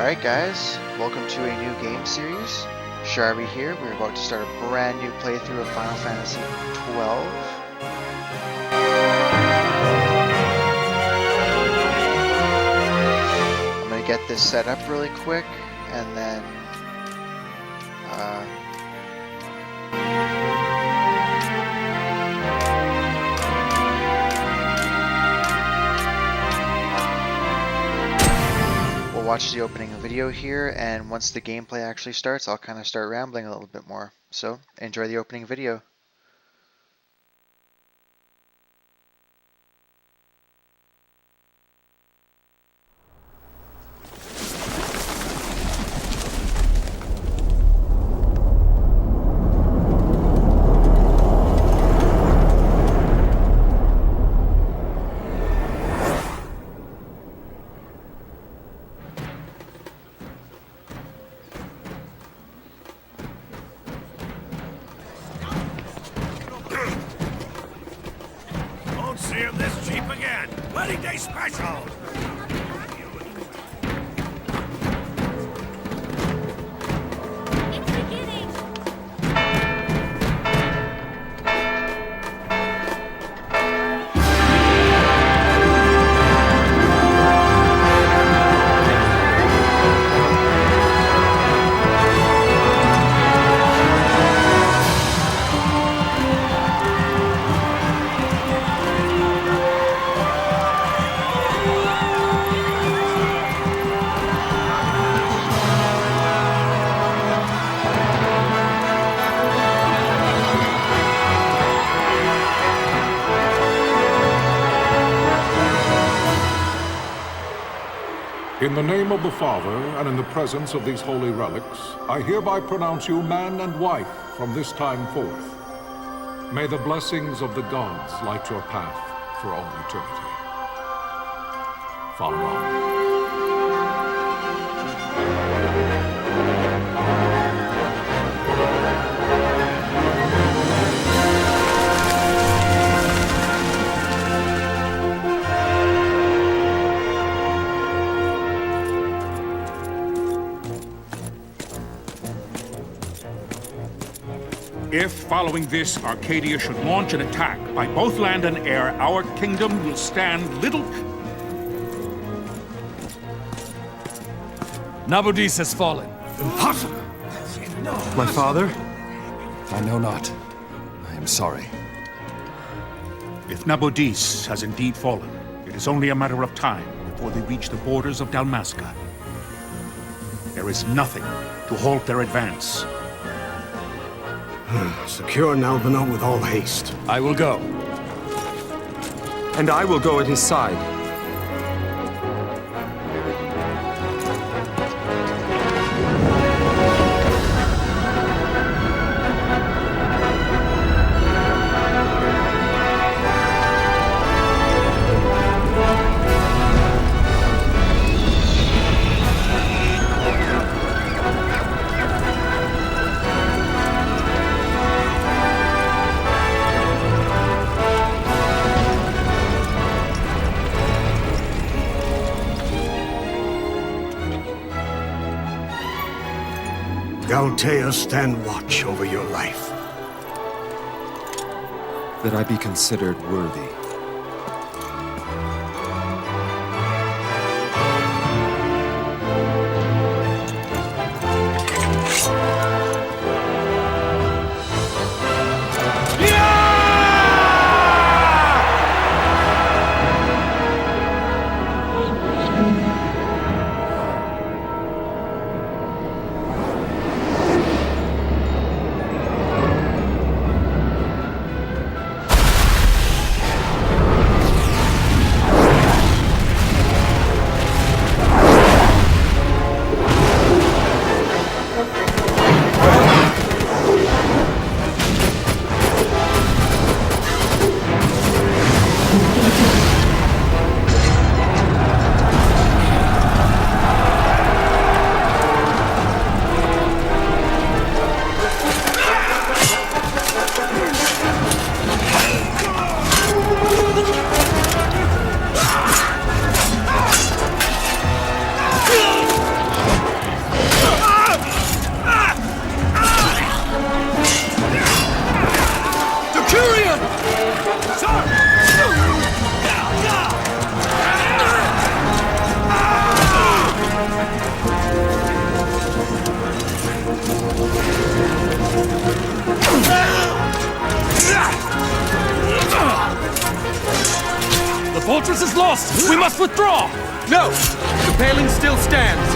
Alright guys, welcome to a new game series. Sharby here. We're about to start a brand new playthrough of Final Fantasy XII. I'm going to get this set up really quick and then watch the opening video here, and once the gameplay actually starts, I'll kind of start rambling a little bit more. So enjoy the opening video. See him this cheap again. Wedding day special. It's beginning. In the name of the Father, and in the presence of these holy relics, I hereby pronounce you man and wife from this time forth. May the blessings of the gods light your path for all eternity. Follow on. If, following this, Arcadia should launch an attack by both land and air, our kingdom will stand little... Nabudis has fallen. Impossible! My father? I know not. I am sorry. If Nabudis has indeed fallen, it is only a matter of time before they reach the borders of Dalmasca. There is nothing to halt their advance. Secure Nalbina with all haste. I will go. And I will go at his side. Galtea, stand watch over your life. That I be considered worthy. fortress is lost! We must withdraw! No! The paling still stands!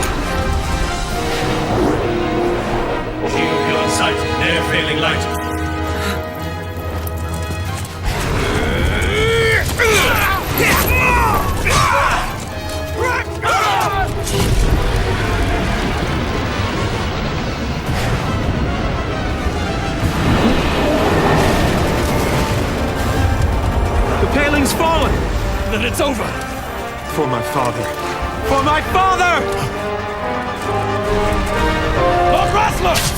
Shield beyond sight, near failing light. The paling's fallen! Then it's over! For my father! For my father! Lord Wrestler!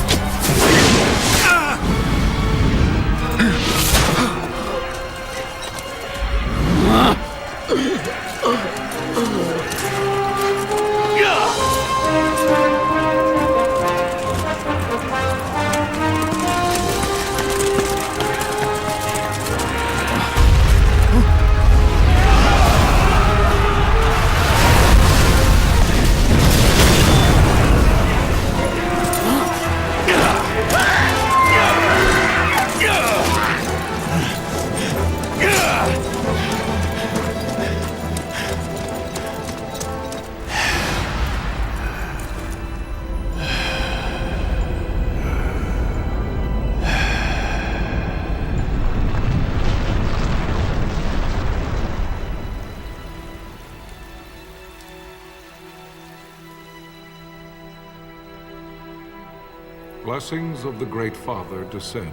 Blessings of the Great Father descend,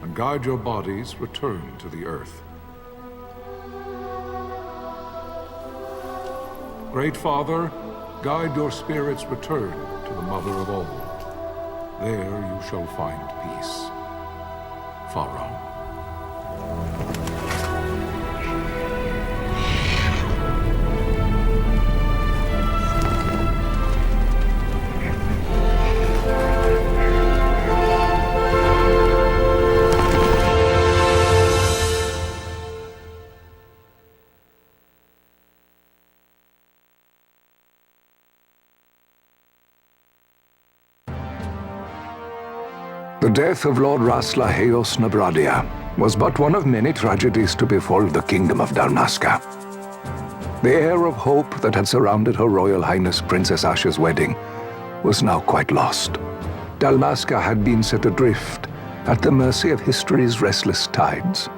and guide your bodies return to the earth. Great Father, guide your spirits return to the Mother of all. There you shall find peace. Pharaoh. The death of Lord Rasla Heos Nabradia was but one of many tragedies to befall the Kingdom of Dalmasca. The air of hope that had surrounded Her Royal Highness Princess Asha's wedding was now quite lost. Dalmasca had been set adrift at the mercy of history's restless tides.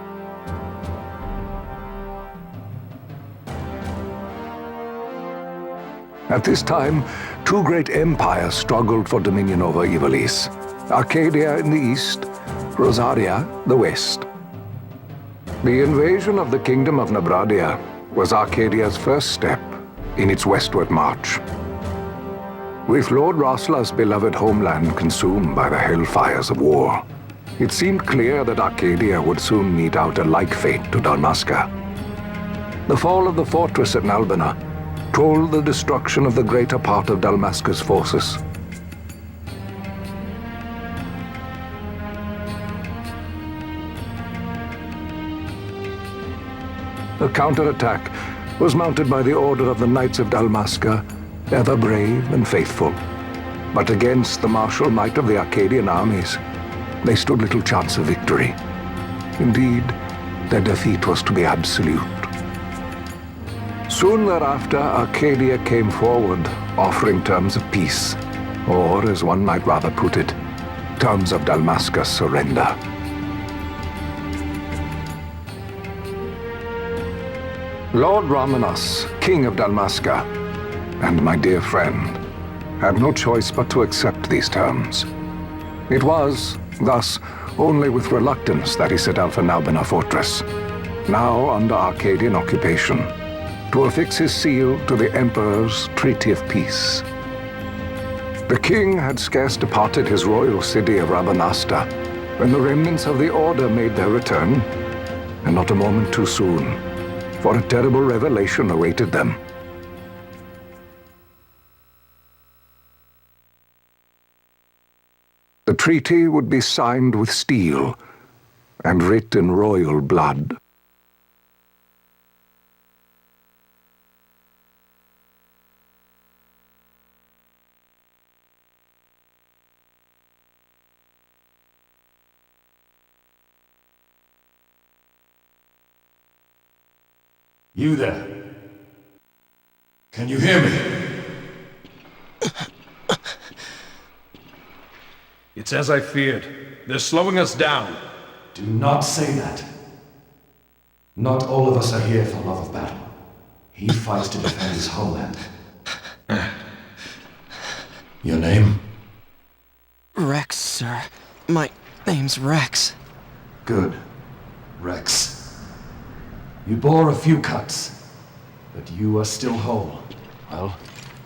At this time, two great empires struggled for dominion over Ivalice. Arcadia in the east, Rosaria the west. The invasion of the Kingdom of Nabradia was Arcadia's first step in its westward march. With Lord Rasla's beloved homeland consumed by the hellfires of war, it seemed clear that Arcadia would soon mete out a like fate to Dalmasca. The fall of the fortress at Nalbina told the destruction of the greater part of Dalmasca's forces. The counterattack was mounted by the Order of the Knights of Dalmasca, ever brave and faithful. But against the martial might of the Arcadian armies, they stood little chance of victory. Indeed, their defeat was to be absolute. Soon thereafter, Arcadia came forward, offering terms of peace, or, as one might rather put it, terms of Dalmasca's surrender. Lord Ramanas, King of Dalmasca, and my dear friend, had no choice but to accept these terms. It was, thus, only with reluctance that he set out for Nalbina Fortress, now under Arcadian occupation, to affix his seal to the Emperor's Treaty of Peace. The king had scarce departed his royal city of Rabanasta when the remnants of the Order made their return, and not a moment too soon, for a terrible revelation awaited them. The treaty would be signed with steel and writ in royal blood. You there. you hear me? It's as I feared. They're slowing us down. Do not say that. Not all of us are here for love of battle. He fights to defend his homeland. Your name? Rex, sir. My name's Rex. Good. Rex. You bore a few cuts, but you are still whole. Well,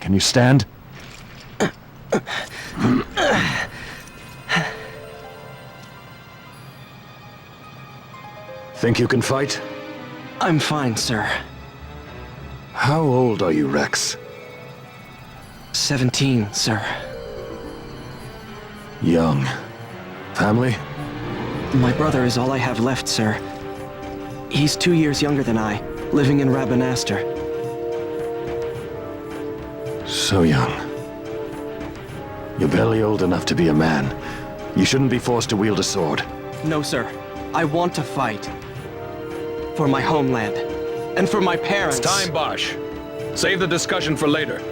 can you stand? Think you can fight? I'm fine, sir. How old are you, Rex? 17, sir. Young. Family? My brother is all I have left, sir. He's 2 years younger than I, living in Rabanastre. So young. You're barely old enough to be a man. You shouldn't be forced to wield a sword. No, sir. I want to fight. For my homeland. And for my parents. It's time, Bosch. Save the discussion for later.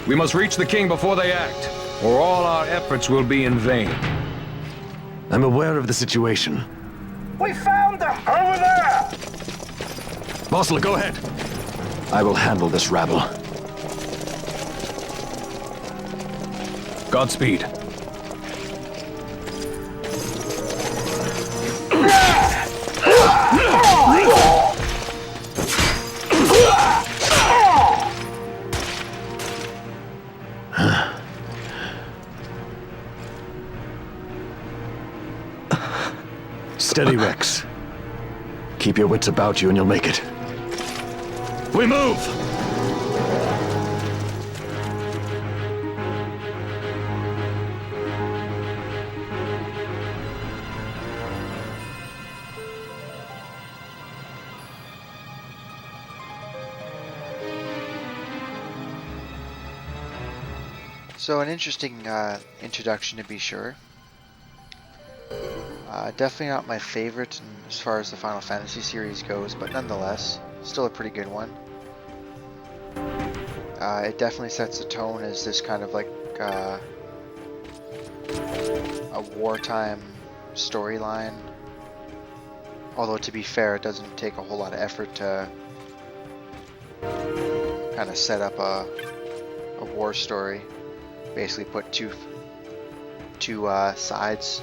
We must reach the king before they act, or all our efforts will be in vain. I'm aware of the situation. We found them! Over there! Bossel, go ahead. I will handle this rabble. Godspeed. Steady, Rex. Keep your wits about you and you'll make it. We move! So an interesting introduction, to be sure. Definitely not my favorite as far as the Final Fantasy series goes, but nonetheless, still a pretty good one. It definitely sets the tone as this kind of like a wartime storyline. Although to be fair, it doesn't take a whole lot of effort to kind of set up a war story. Basically put two sides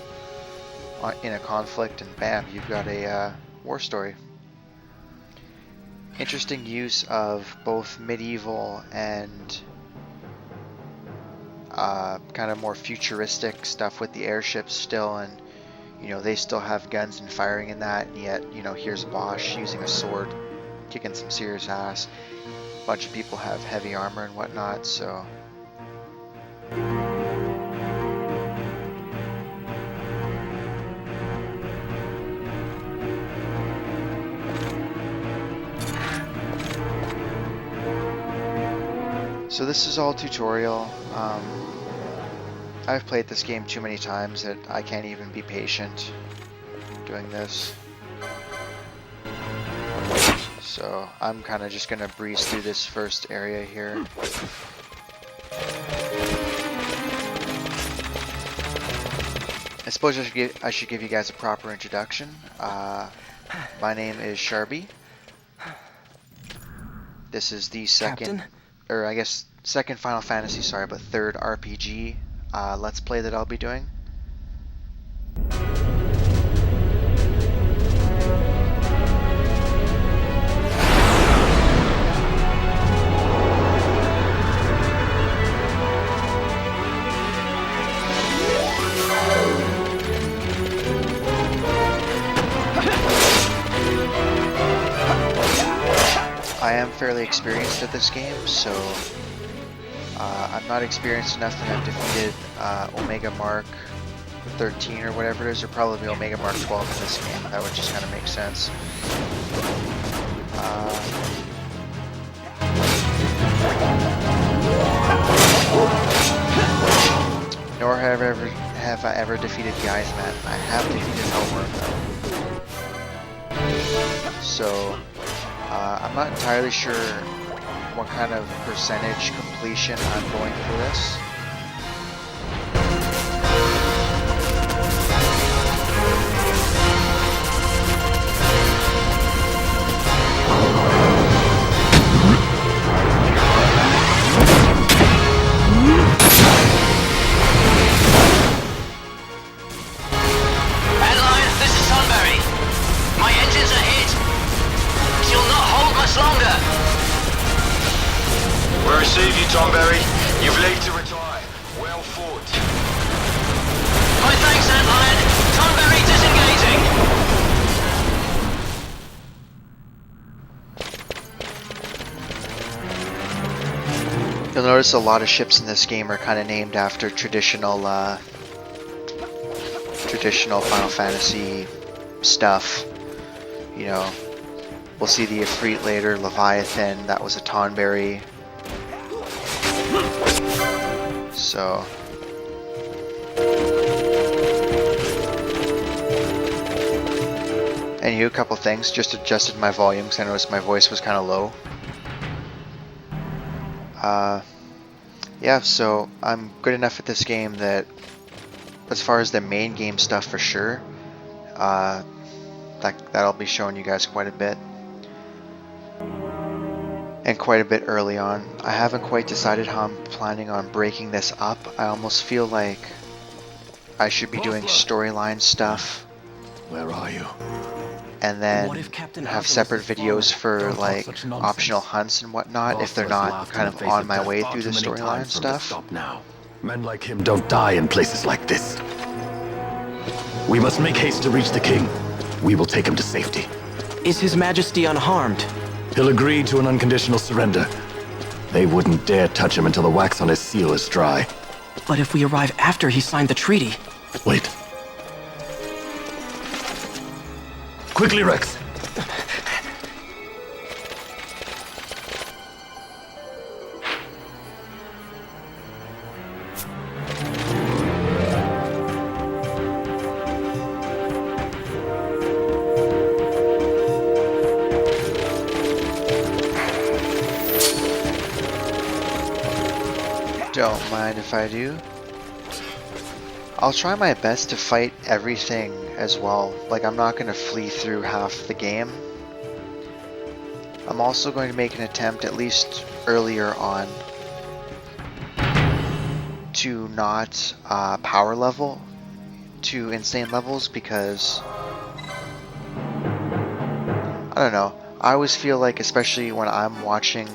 in a conflict and bam, you've got a war story. Interesting use of both medieval and kind of more futuristic stuff with the airships still, and you know, they still have guns and firing in that, and yet, you know, here's Bosch using a sword, kicking some serious ass. A bunch of people have heavy armor and whatnot, so this is all tutorial. I've played this game too many times that I can't even be patient doing this. So I'm kind of just gonna breeze through this first area here. I suppose I should give you guys a proper introduction. My name is Sharby. This is the second, Captain? or I guess second Final Fantasy, sorry, but third RPG Let's Play that I'll be doing. I am fairly experienced at this game, so I'm not experienced enough that I've defeated Omega Mark 13 or whatever it is, or probably Omega Mark 12 in this game. That would just kind of make sense. Nor have I ever defeated the Iceman. I have defeated Hellworm though. So I'm not entirely sure what kind of percentage completion I'm going for this. Receive you, Tomberry. You've leave to retire. Well fought. My thanks, Antlion. Tomberry disengaging. You'll notice a lot of ships in this game are kind of named after traditional Final Fantasy stuff. You know, we'll see the Ifrit later, Leviathan, that was a Tonberry. So anywho, a couple things, just adjusted my volume because I noticed my voice was kind of low. Yeah, so I'm good enough at this game that as far as the main game stuff for sure, that'll be showing you guys quite a bit. And quite a bit early on. I haven't quite decided how I'm planning on breaking this up. I almost feel like I should be doing storyline stuff. Where are you? And then have separate videos for like optional hunts and whatnot if they're not kind of on my way through the storyline stuff. Now. Men like him don't die in places like this. We must make haste to reach the king. We will take him to safety. Is His Majesty unharmed? He'll agree to an unconditional surrender. They wouldn't dare touch him until the wax on his seal is dry. But if we arrive after he signed the treaty... Wait. Quickly, Rex! Don't mind if I do. I'll try my best to fight everything as well. Like, I'm not going to flee through half the game. I'm also going to make an attempt, at least earlier on, to not power level to insane levels because, I don't know, I always feel like, especially when I'm watching,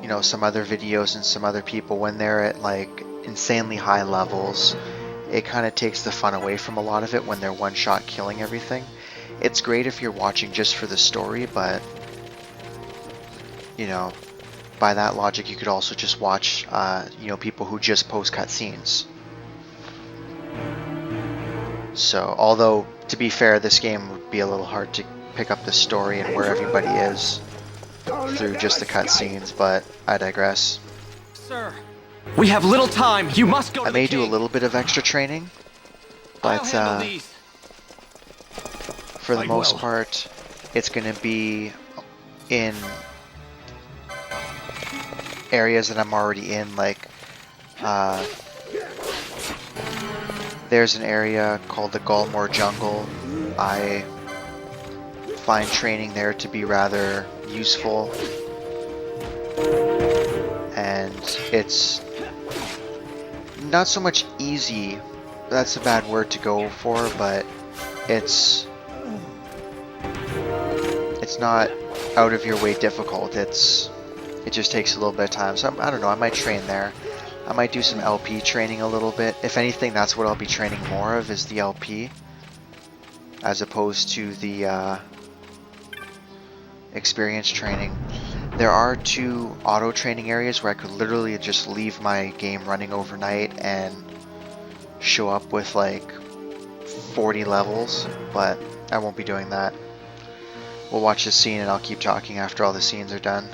you know, some other videos and some other people, when they're at like insanely high levels, it kind of takes the fun away from a lot of it when they're one-shot killing everything. It's great if you're watching just for the story, but you know, by that logic you could also just watch you know, people who just post cutscenes. So although to be fair, this game would be a little hard to pick up the story and where everybody is through just the cutscenes, but I digress. Sir, we have little time. You must go. I may do a little bit of extra training, but for the most part, it's going to be in areas that I'm already in. Like, there's an area called the Gulmore Jungle. I find training there to be rather useful, and it's not so much easy, that's a bad word to go for, but it's not out of your way difficult. It just takes a little bit of time. So I don't know, I might train there. I might do some LP training a little bit. If anything, that's what I'll be training more of, is the LP, as opposed to the experience training. There are 2 auto training areas where I could literally just leave my game running overnight and show up with like 40 levels, but I won't be doing that. We'll watch this scene and I'll keep talking after all the scenes are done.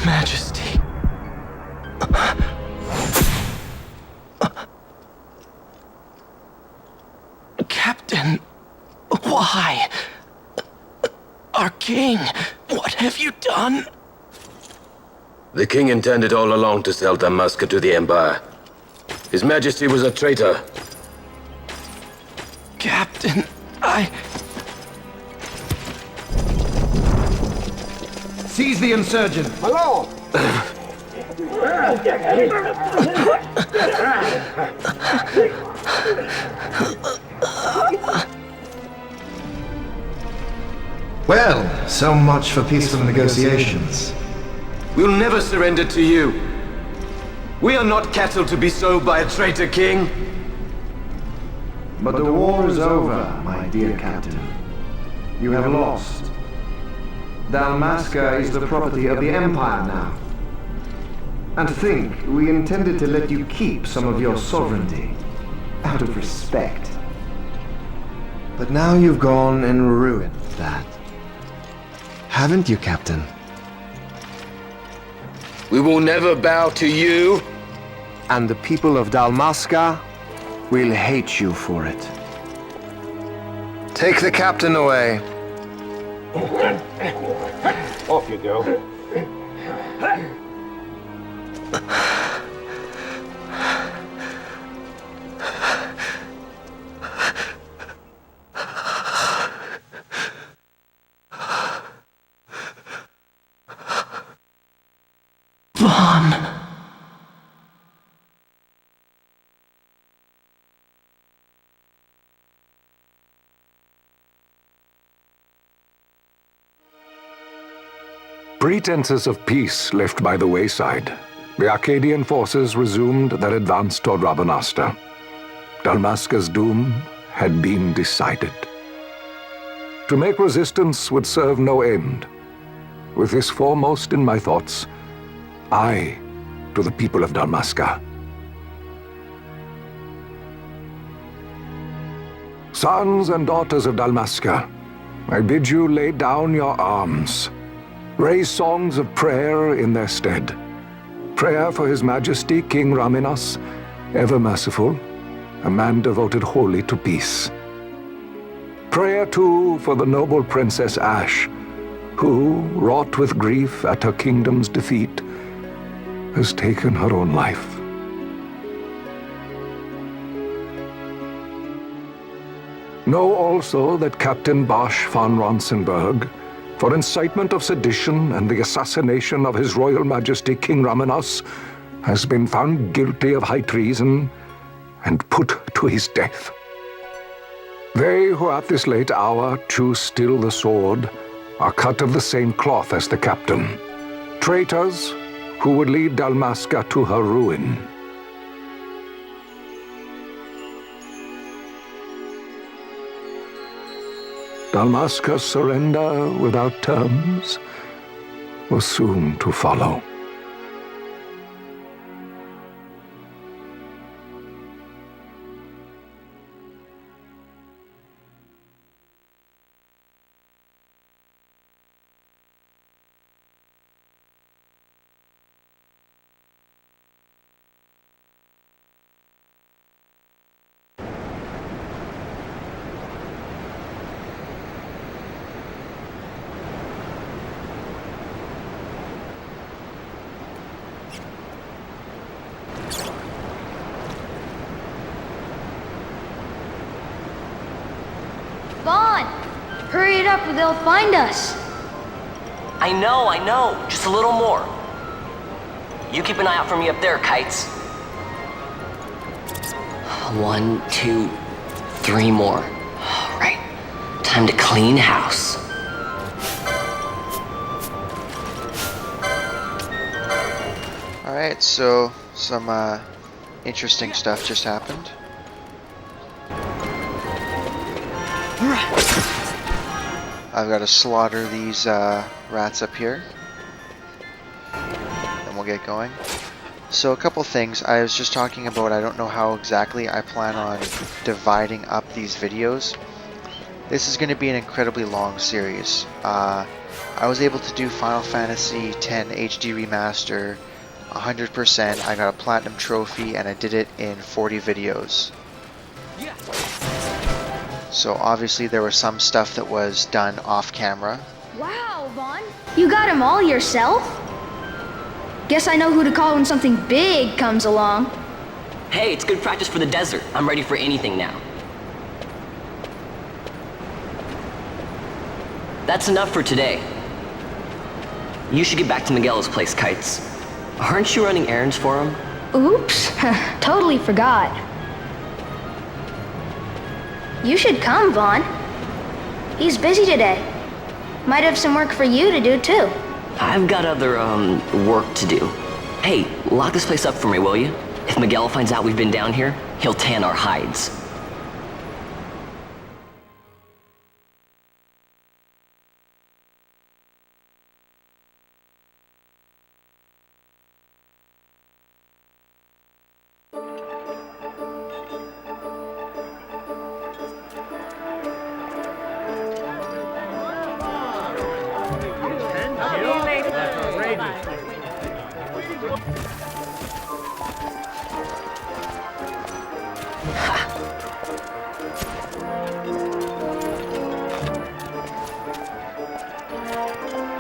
Majesty. Captain, why? Our king, what have you done? The king intended all along to sell Damaska to the Empire. His Majesty was a traitor. Captain, Seize the insurgent! Hello! Well, so much for peaceful negotiations. We'll never surrender to you. We are not cattle to be sold by a traitor king. But the war is over, my dear captain. You have lost. Dalmasca is the property of the Empire now. And to think, we intended to let you keep some of your sovereignty, out of respect. But now you've gone and ruined that. Haven't you, Captain? We will never bow to you. And the people of Dalmasca will hate you for it. Take the captain away. Off you go. Vaughn. Pretenses of peace left by the wayside, the Arcadian forces resumed their advance toward Rabanasta. Dalmasca's doom had been decided. To make resistance would serve no end. With this foremost in my thoughts, I to the people of Dalmasca. Sons and daughters of Dalmasca, I bid you lay down your arms. Raise songs of prayer in their stead. Prayer for His Majesty King Raminas, ever merciful, a man devoted wholly to peace. Prayer, too, for the noble Princess Ash, who, wrought with grief at her kingdom's defeat, has taken her own life. Know also that Captain Bosch von Ronsenberg, for incitement of sedition and the assassination of His Royal Majesty King Raminas, has been found guilty of high treason and put to his death. They who at this late hour choose still the sword are cut of the same cloth as the captain, traitors who would lead Dalmasca to her ruin. Dalmasca's surrender without terms was soon to follow. Vaughn! Hurry it up or they'll find us! I know. Just a little more. You keep an eye out for me up there, Kites. 1, 2, 3 more. All right. Time to clean house. Alright, so some interesting stuff just happened. I've got to slaughter these rats up here. And we'll get going. So a couple things. I was just talking about, I don't know how exactly I plan on dividing up these videos. This is going to be an incredibly long series. I was able to do Final Fantasy X HD Remaster 100%. I got a Platinum Trophy and I did it in 40 videos. So obviously there was some stuff that was done off camera. Wow, Vaughn. You got them all yourself? Guess I know who to call when something big comes along. Hey, it's good practice for the desert. I'm ready for anything now. That's enough for today. You should get back to Miguel's place, Kites. Aren't you running errands for him? Oops, totally forgot. You should come, Vaughn. He's busy today. Might have some work for you to do, too. I've got other, work to do. Hey, lock this place up for me, will you? If Miguel finds out we've been down here, he'll tan our hides.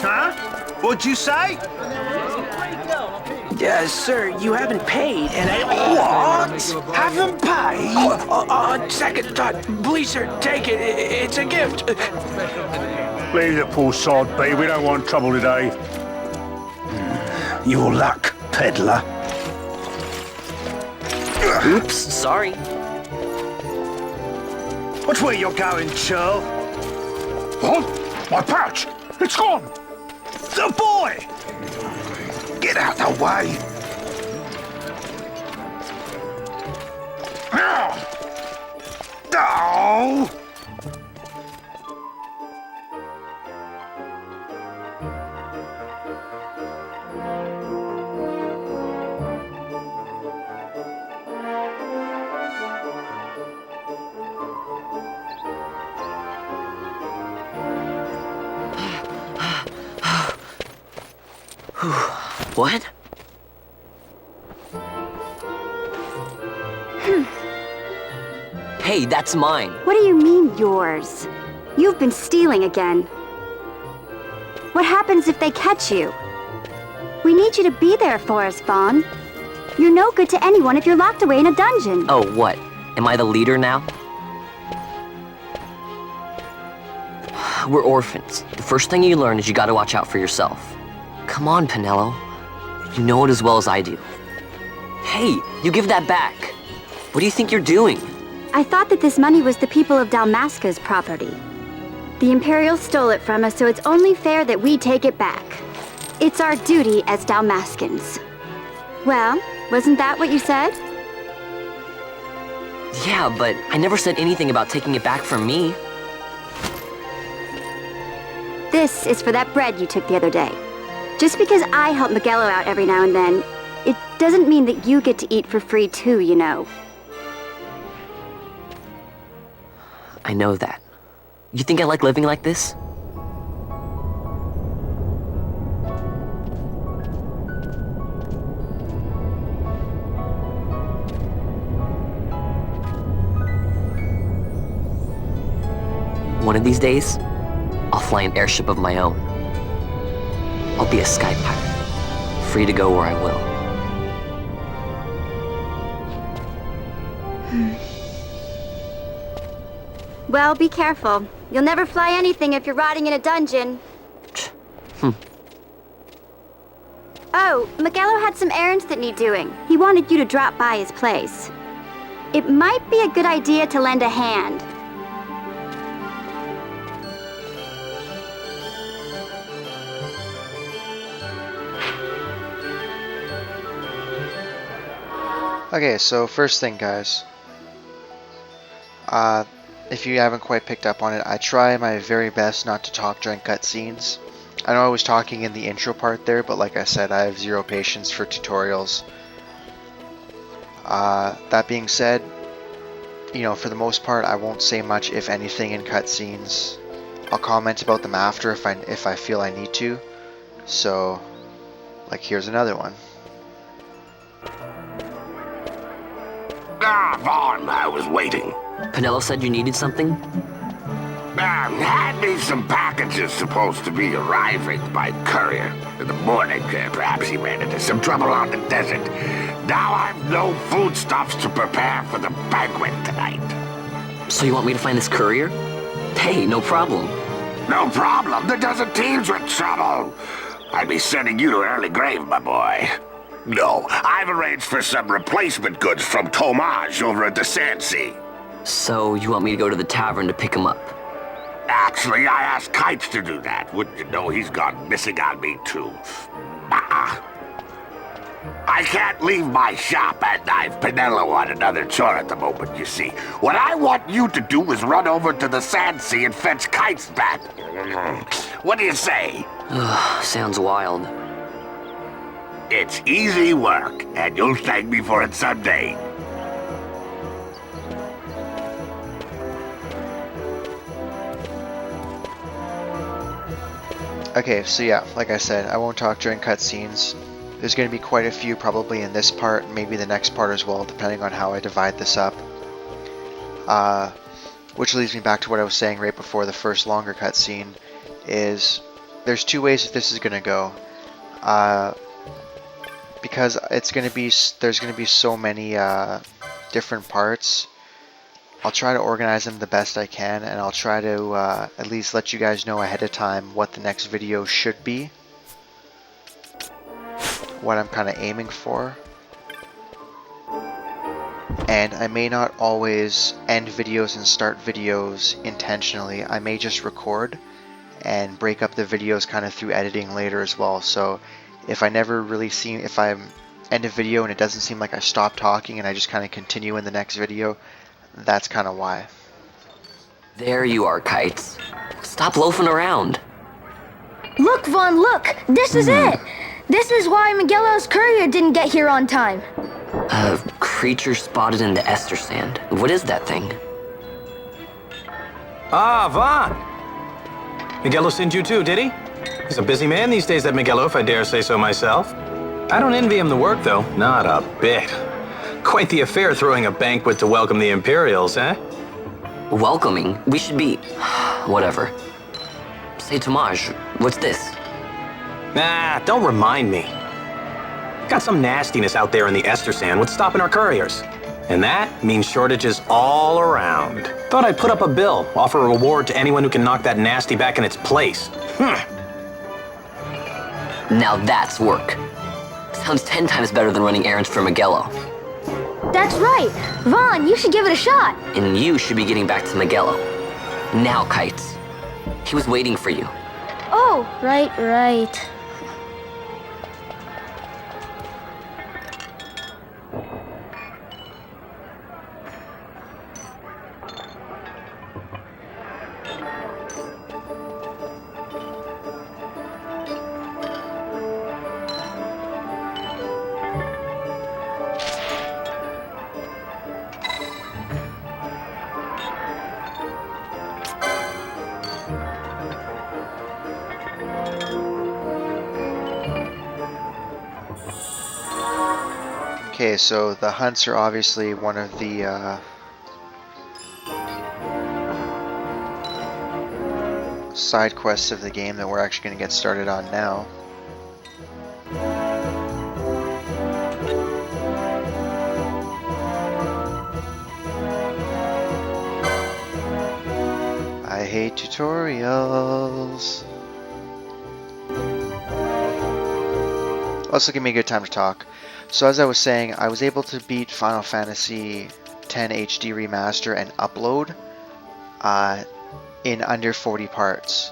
Huh? What'd you say? Sir, you haven't paid, and I... What? Haven't paid? Second thought. Please, sir, take it. It's a gift. Leave the poor sod be. We don't want trouble today. Your luck, peddler. Oops, sorry. Watch where you're going, Churl. What? My pouch! It's gone! The boy! Get out the way! Oh! What? Hey, that's mine. What do you mean, yours? You've been stealing again. What happens if they catch you? We need you to be there for us, Vaughn. You're no good to anyone if you're locked away in a dungeon. Oh, what? Am I the leader now? We're orphans. The first thing you learn is you gotta watch out for yourself. Come on, Pinello. You know it as well as I do. Hey, you give that back. What do you think you're doing? I thought that this money was the people of Dalmasca's property. The Imperials stole it from us, so it's only fair that we take it back. It's our duty as Dalmascans. Well, wasn't that what you said? Yeah, but I never said anything about taking it back from me. This is for that bread you took the other day. Just because I help Miguelo out every now and then, it doesn't mean that you get to eat for free too, you know. I know that. You think I like living like this? One of these days, I'll fly an airship of my own. I'll be a sky pirate, free to go where I will. Well, be careful. You'll never fly anything if you're rotting in a dungeon. Oh, Miguelo had some errands that need doing. He wanted you to drop by his place. It might be a good idea to lend a hand. Okay, so first thing, guys. If you haven't quite picked up on it, I try my very best not to talk during cutscenes. I know I was talking in the intro part there, but like I said, I have zero patience for tutorials. That being said, you know, for the most part, I won't say much, if anything, in cutscenes. I'll comment about them after if I feel I need to. So, like, here's another one. Ah, Vaughn, I was waiting. Penelo said you needed something? Had me some packages supposed to be arriving by courier in the morning. Perhaps he ran into some trouble on the desert. Now I've no foodstuffs to prepare for the banquet tonight. So you want me to find this courier? Hey, no problem. No problem. The desert teems with trouble. I'd be sending you to early grave, my boy. No, I've arranged for some replacement goods from Tomage over at the Sandsea. So you want me to go to the tavern to pick him up? Actually, I asked Kites to do that. Wouldn't you know he's gone missing on me, too. I can't leave my shop, and I've Penelo on another chore at the moment, you see. What I want you to do is run over to the Sandsea and fetch Kites back. What do you say? Sounds wild. It's easy work, and you'll thank me for it someday. Okay, so yeah, like I said, I won't talk during cutscenes. There's going to be quite a few probably in this part, maybe the next part as well, depending on how I divide this up. Which leads me back to what I was saying right before the first longer cutscene, is there's two ways that this is going to go. Because there's going to be so many different parts, I'll try to organize them the best I can, and I'll try to at least let you guys know ahead of time what the next video should be. What I'm kind of aiming for. And I may not always end videos and start videos intentionally. I may just record and break up the videos kind of through editing later as well. So if I end a video and it doesn't seem like I stop talking and I just kind of continue in the next video, that's kind of why. There you are, Kites. Stop loafing around. Look, Vaughn, look! This is it! This is why Miguelo's courier didn't get here on time. A creature spotted in the Estersand. What is that thing? Ah, Vaughn! Miguelo sent you too, did he? He's a busy man these days, that Miguelo, if I dare say so myself. I don't envy him the work, though. Not a bit. Quite the affair throwing a banquet to welcome the Imperials, eh? Welcoming? We should be... whatever. Say, Tomage, what's this? Nah, don't remind me. Got some nastiness out there in the Estersand. What's stopping our couriers? And that means shortages all around. Thought I'd put up a bill, offer a reward to anyone who can knock that nasty back in its place. Now that's work. Sounds 10 times better than running errands for Miguelo. That's right! Vaughn, you should give it a shot! And you should be getting back to Miguelo. Now, Kites. He was waiting for you. Oh, right. Okay, so the hunts are obviously one of the side quests of the game that we're actually going to get started on now. I hate tutorials. Also give me a good time to talk. So as I was saying, I was able to beat Final Fantasy X HD Remaster and upload in under 40 parts.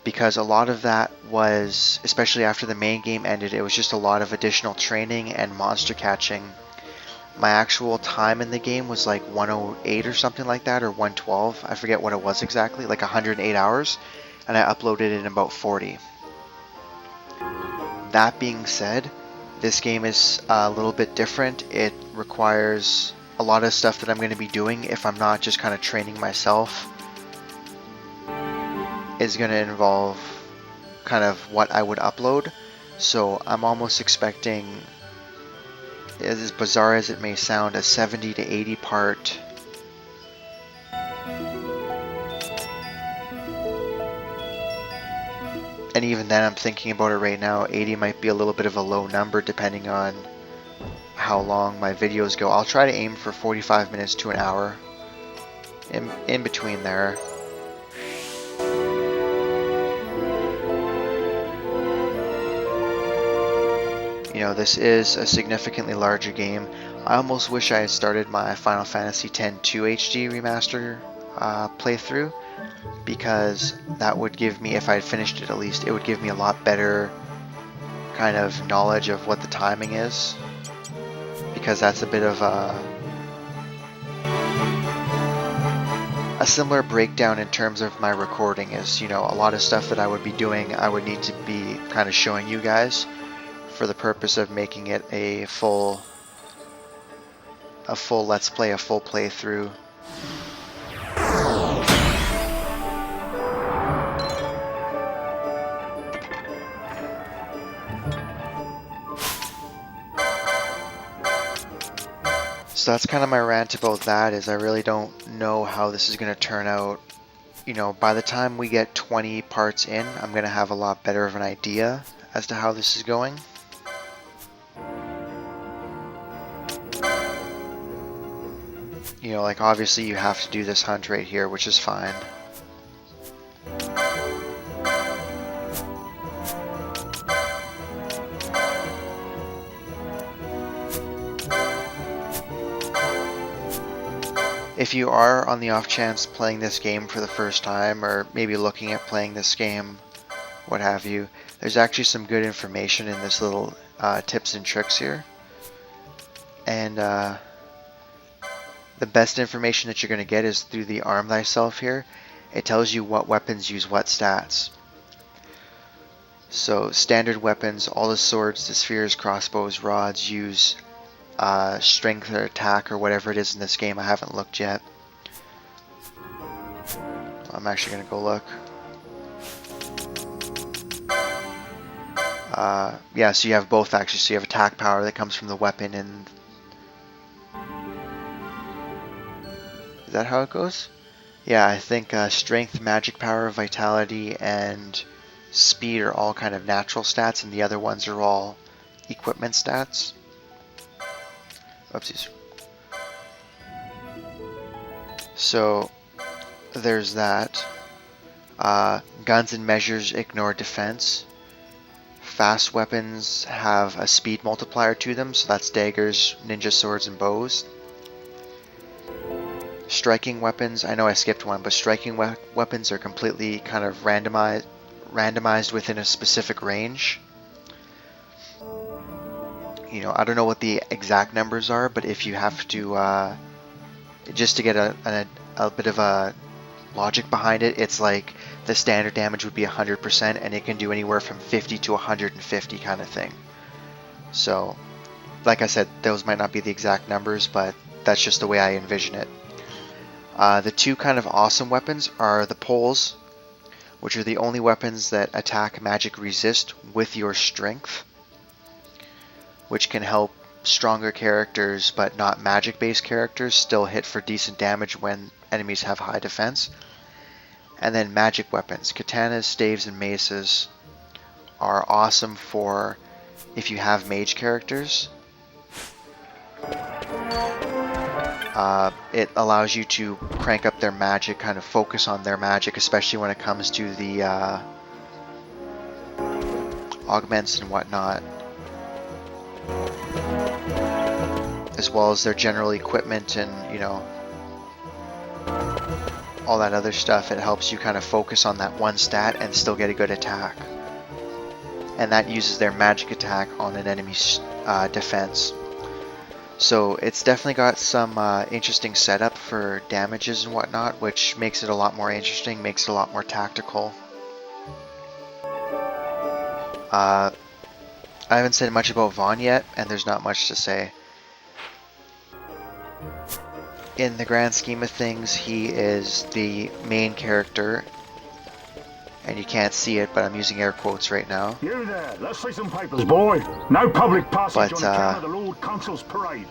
Because a lot of that was, especially after the main game ended, it was just a lot of additional training and monster catching. My actual time in the game was like 108 or something like that, or 112. I forget what it was exactly, like 108 hours. And I uploaded in about 40. That being said, this game is a little bit different. It requires a lot of stuff that I'm going to be doing if I'm not just kind of training myself. is going to involve kind of what I would upload. So I'm almost expecting, as bizarre as it may sound, a 70 to 80 part and even then I'm thinking about it right now, 80 might be a little bit of a low number depending on how long my videos go. I'll try to aim for 45 minutes to an hour in between there. You know, this is a significantly larger game. I almost wish I had started my Final Fantasy X 2 HD remaster playthrough, because that would give me, if I had finished it at least, it would give me a lot better kind of knowledge of what the timing is, because that's a bit of a similar breakdown in terms of my recording. Is, you know, a lot of stuff that I would be doing, I would need to be kind of showing you guys for the purpose of making it a full let's play, a full playthrough. So that's kind of my rant about that, is I really don't know how this is going to turn out. You know, by the time we get 20 parts in, I'm going to have a lot better of an idea as to how this is going. You know, like obviously you have to do this hunt right here, which is fine. If you are on the off chance playing this game for the first time, or maybe looking at playing this game, what have you, there's actually some good information in this little tips and tricks here. And the best information that you're going to get is through the Arm Thyself here. It tells you what weapons use what stats. So standard weapons, all the swords, the spears, crossbows, rods use strength or attack or whatever it is in this game. I haven't looked yet. I'm actually going to go look. Yeah, so you have both actually. So you have attack power that comes from the weapon, and is that how it goes? Yeah, I think strength, magic power, vitality, and speed are all kind of natural stats, and the other ones are all equipment stats. Oopsies. So there's that. Guns and measures ignore defense. Fast weapons have a speed multiplier to them, so that's daggers, ninja swords, and bows. Striking weapons, I know I skipped one, but striking weapons are completely kind of randomized within a specific range. You know, I don't know what the exact numbers are, but if you have to, just to get a bit of a logic behind it, it's like the standard damage would be 100%, and it can do anywhere from 50 to 150 kind of thing. So, like I said, those might not be the exact numbers, but that's just the way I envision it. The two kind of awesome weapons are the poles, which are the only weapons that attack magic resist with your strength, which can help stronger characters but not magic based characters still hit for decent damage when enemies have high defense. And then magic weapons, katanas, staves, and maces are awesome for if you have mage characters. It allows you to crank up their magic, kind of focus on their magic, especially when it comes to the augments and whatnot, as well as their general equipment and, you know, all that other stuff. It helps you kind of focus on that one stat and still get a good attack. And that uses their magic attack on an enemy's defense. So it's definitely got some interesting setup for damages and whatnot, which makes it a lot more interesting, makes it a lot more tactical. I haven't said much about Vaughn yet, and there's not much to say. In the grand scheme of things, he is the main character And you can't see it, but I'm using air quotes right now. You there, let's see some papers, boy. No public passage But, on account of the Lord Consul's parade.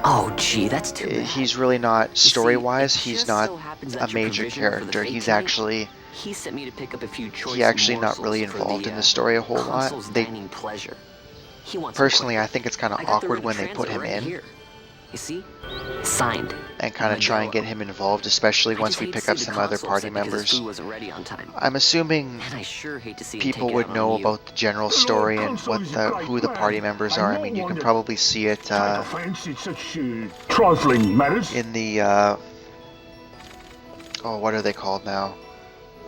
Oh, gee, that's too bad. He's really not, story-wise, he's not a major provisioner for the character. fate He's tonight, actually, he sent me to pick up a few choice not really morsels for involved the, in the story a whole lot. consul's They, dining pleasure. He wants personally, I think it's kind of I got the awkward written when they put him transit right in. here. You see? Signed. And kind of try and get him involved, especially once we pick up some other party members. I'm assuming people would know about the general story and who the party members are. I mean, you can probably see it Trifling matters. in the, oh, what are they called now?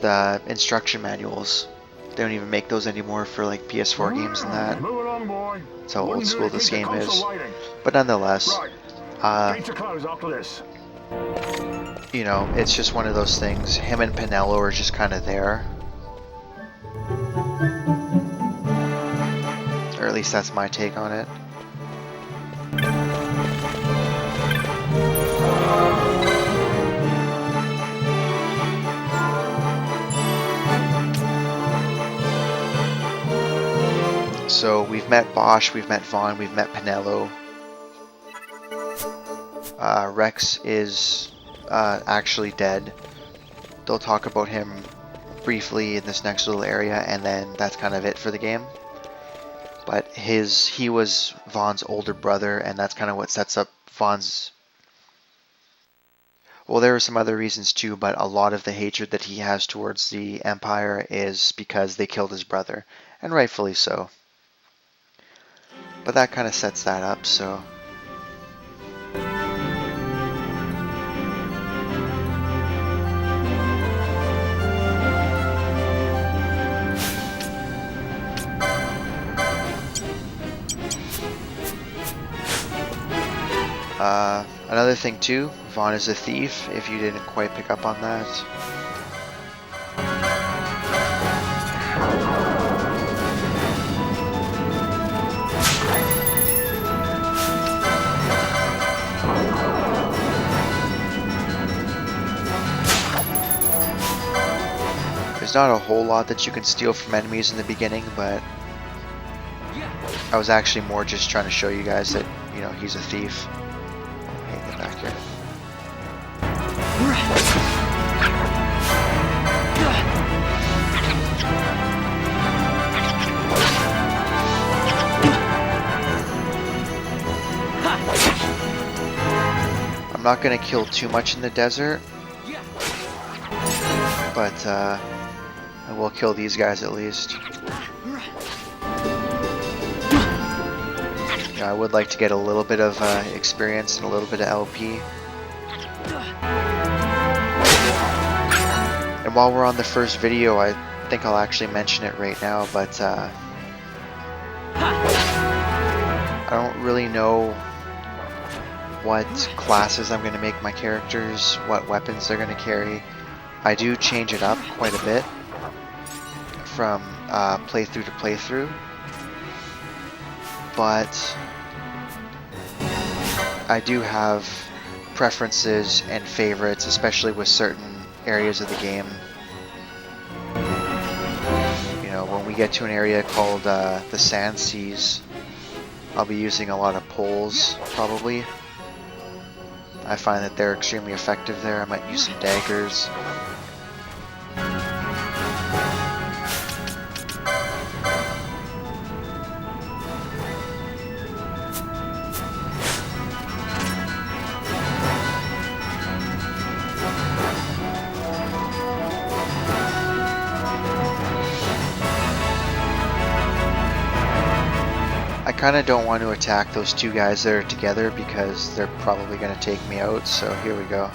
The instruction manuals. They don't even make those anymore for like PS4 games and that. That's how old school this game is. But nonetheless, you know, it's just one of those things. Him and Pinello are just kind of there. Or at least that's my take on it. So we've met Bosch, we've met Vaughn, we've met Pinello. Rex is actually dead. They'll talk about him briefly in this next little area, and then that's kind of it for the game. But he was Vaughn's older brother, and that's kind of what sets up Vaughn's... Well, there are some other reasons too, but a lot of the hatred that he has towards the Empire is because they killed his brother, and rightfully so. But that kind of sets that up, so... Another thing too, Vaughn is a thief, if you didn't quite pick up on that. There's not a whole lot that you can steal from enemies in the beginning, but I was actually more just trying to show you guys that, you know, he's a thief. Hey, get back here. I'm not going to kill too much in the desert, but I will kill these guys at least. I would like to get a little bit of experience and a little bit of LP. And while we're on the first video, I think I'll actually mention it right now, but I don't really know what classes I'm going to make my characters, what weapons they're going to carry. I do change it up quite a bit from playthrough to playthrough, but I do have preferences and favorites, especially with certain areas of the game. You know, when we get to an area called the Sand Seas, I'll be using a lot of poles, probably. I find that they're extremely effective there. I might use some daggers. I kind of don't want to attack those two guys that are together because they're probably going to take me out, so here we go.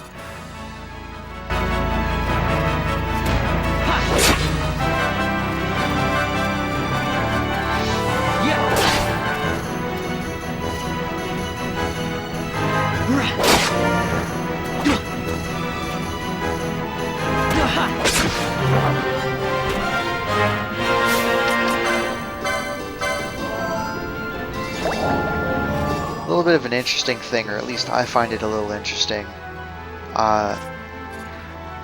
A little bit of an interesting thing, or at least I find it a little interesting.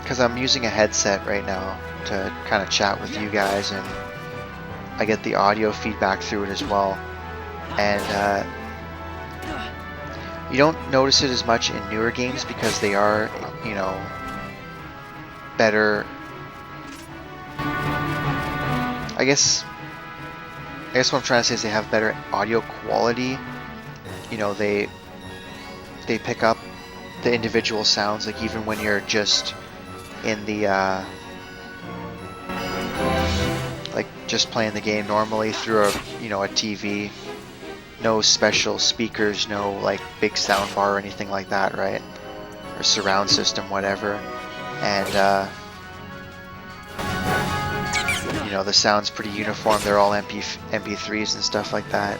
because I'm using a headset right now to kind of chat with you guys, and I get the audio feedback through it as well. And you don't notice it as much in newer games because they are, you know, better. I guess what I'm trying to say is they have better audio quality. You know, they pick up the individual sounds, like even when you're just in the like just playing the game normally through a TV, no special speakers, no like big sound bar or anything like that, right? Or surround system, whatever. And you know, the sound's pretty uniform. They're all MP3s and stuff like that.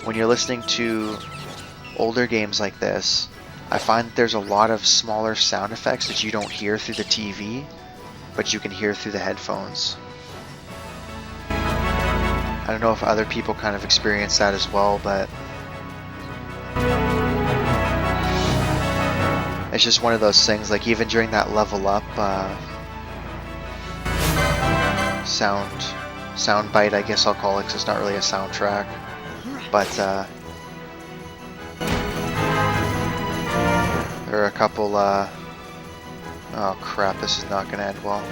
When you're listening to older games like this, I find that there's a lot of smaller sound effects that you don't hear through the TV, but you can hear through the headphones. I don't know if other people kind of experience that as well, but it's just one of those things. Like even during that level up sound bite, I guess I'll call it, because it's not really a soundtrack, but there are a couple oh crap, this is not gonna end well.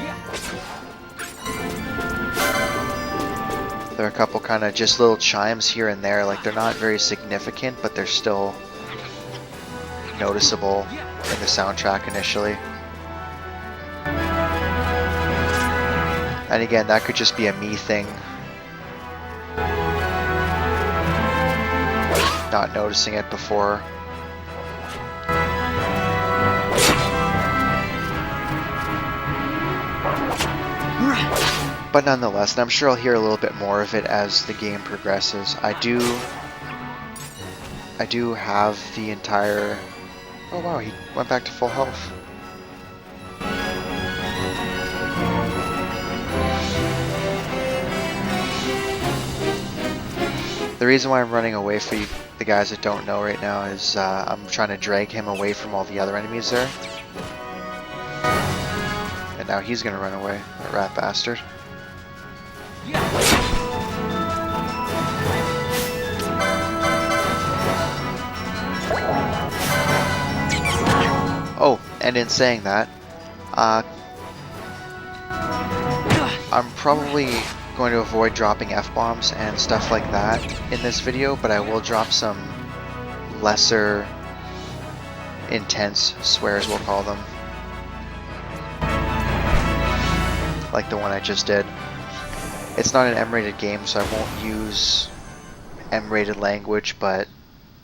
There are a couple kind of just little chimes here and there, like they're not very significant, but they're still noticeable in the soundtrack initially. And again, that could just be a me thing, not noticing it before. But nonetheless, and I'm sure I'll hear a little bit more of it as the game progresses. I do have the entire... Oh wow, he went back to full health. The reason why I'm running away for you, the guys that don't know right now, is I'm trying to drag him away from all the other enemies there. And now he's gonna run away, that rat bastard. Oh, and in saying that, I'm probably going to avoid dropping F-bombs and stuff like that in this video, but I will drop some lesser intense swears, we'll call them. Like the one I just did. It's not an M-rated game, so I won't use M-rated language, but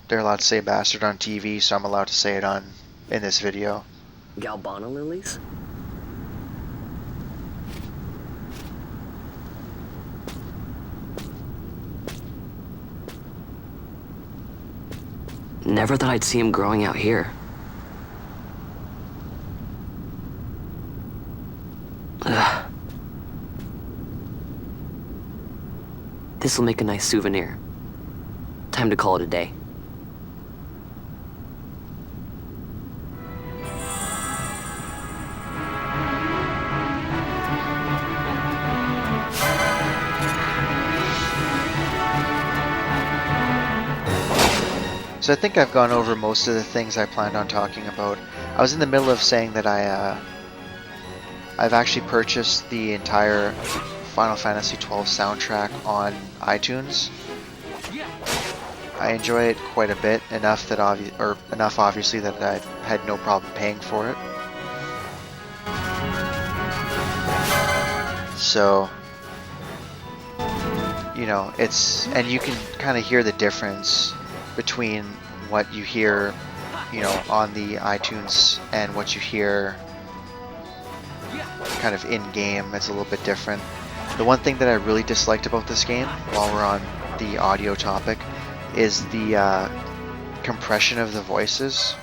they're allowed to say bastard on TV, so I'm allowed to say it in this video. Galbana lilies? Never thought I'd see him growing out here. Ugh. This'll make a nice souvenir. Time to call it a day. So I think I've gone over most of the things I planned on talking about. I was in the middle of saying that I've actually purchased the entire Final Fantasy XII soundtrack on iTunes. I enjoy it quite a bit, enough obviously that I had no problem paying for it. So, you know, and you can kind of hear the difference between what you hear, you know, on the iTunes and what you hear kind of in-game. It's a little bit different. The one thing that I really disliked about this game, while we're on the audio topic, is the compression of the voices.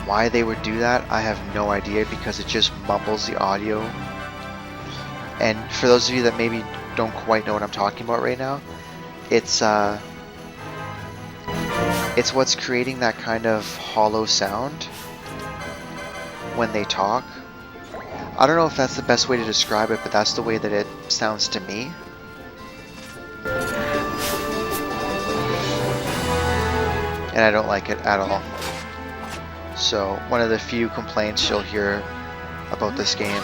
Why they would do that, I have no idea, because it just mumbles the audio. And for those of you that maybe don't quite know what I'm talking about right now, it's what's creating that kind of hollow sound. when they talk. I don't know if that's the best way to describe it, but that's the way that it sounds to me. And I don't like it at all. So, one of the few complaints you'll hear about this game.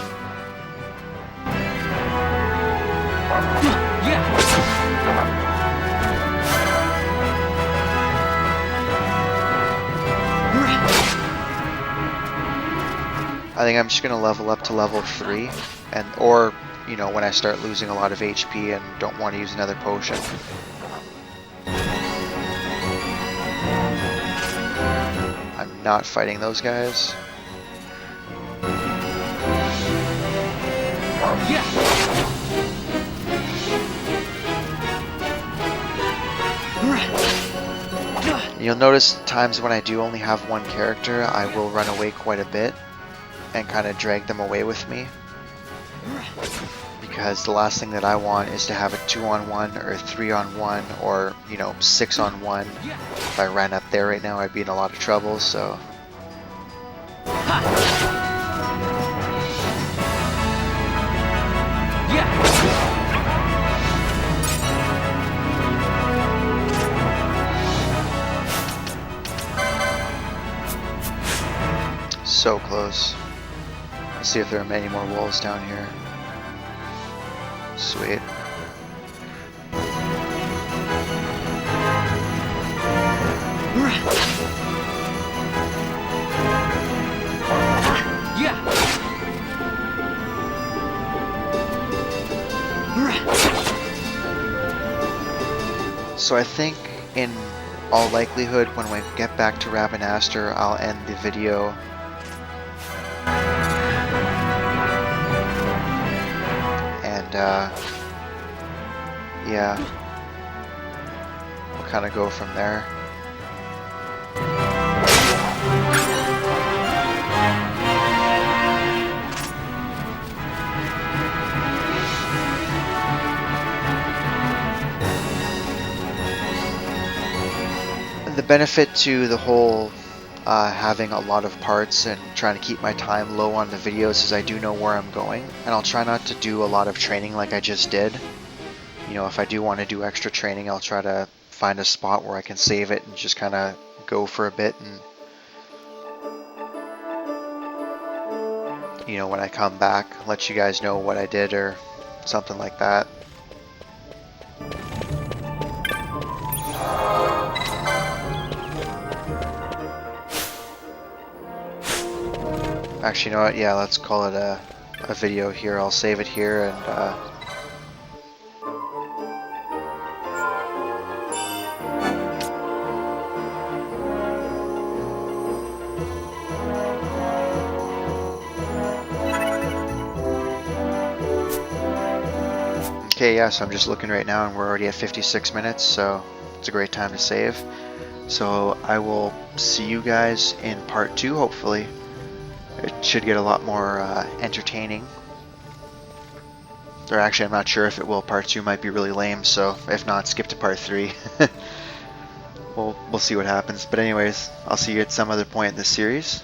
I think I'm just gonna level up to level 3, or you know, when I start losing a lot of HP and don't want to use another potion. I'm not fighting those guys. You'll notice times when I do only have one character, I will run away quite a bit and kind of drag them away with me, because the last thing that I want is to have a 2-on-1 or a 3-on-1 or, you know, 6-on-1. If I ran up there right now, I'd be in a lot of trouble, so. So close. Let's see if there are many more wolves down here. Sweet. So I think in all likelihood when we get back to Rabanastre, I'll end the video yeah, we'll kind of go from there. The benefit to the whole having a lot of parts and trying to keep my time low on the videos is I do know where I'm going, and I'll try not to do a lot of training like I just did. You know, if I do want to do extra training, I'll try to find a spot where I can save it and just kind of go for a bit, and you know, when I come back, let you guys know what I did or something like that. Actually, you know what? Yeah, let's call it a video here. I'll save it here and okay, yeah, so I'm just looking right now and we're already at 56 minutes, so it's a great time to save. So I will see you guys in part 2, hopefully. It should get a lot more entertaining. Or actually, I'm not sure if it will. Part 2 might be really lame, so if not, skip to part 3. We'll see what happens. But anyways, I'll see you at some other point in this series.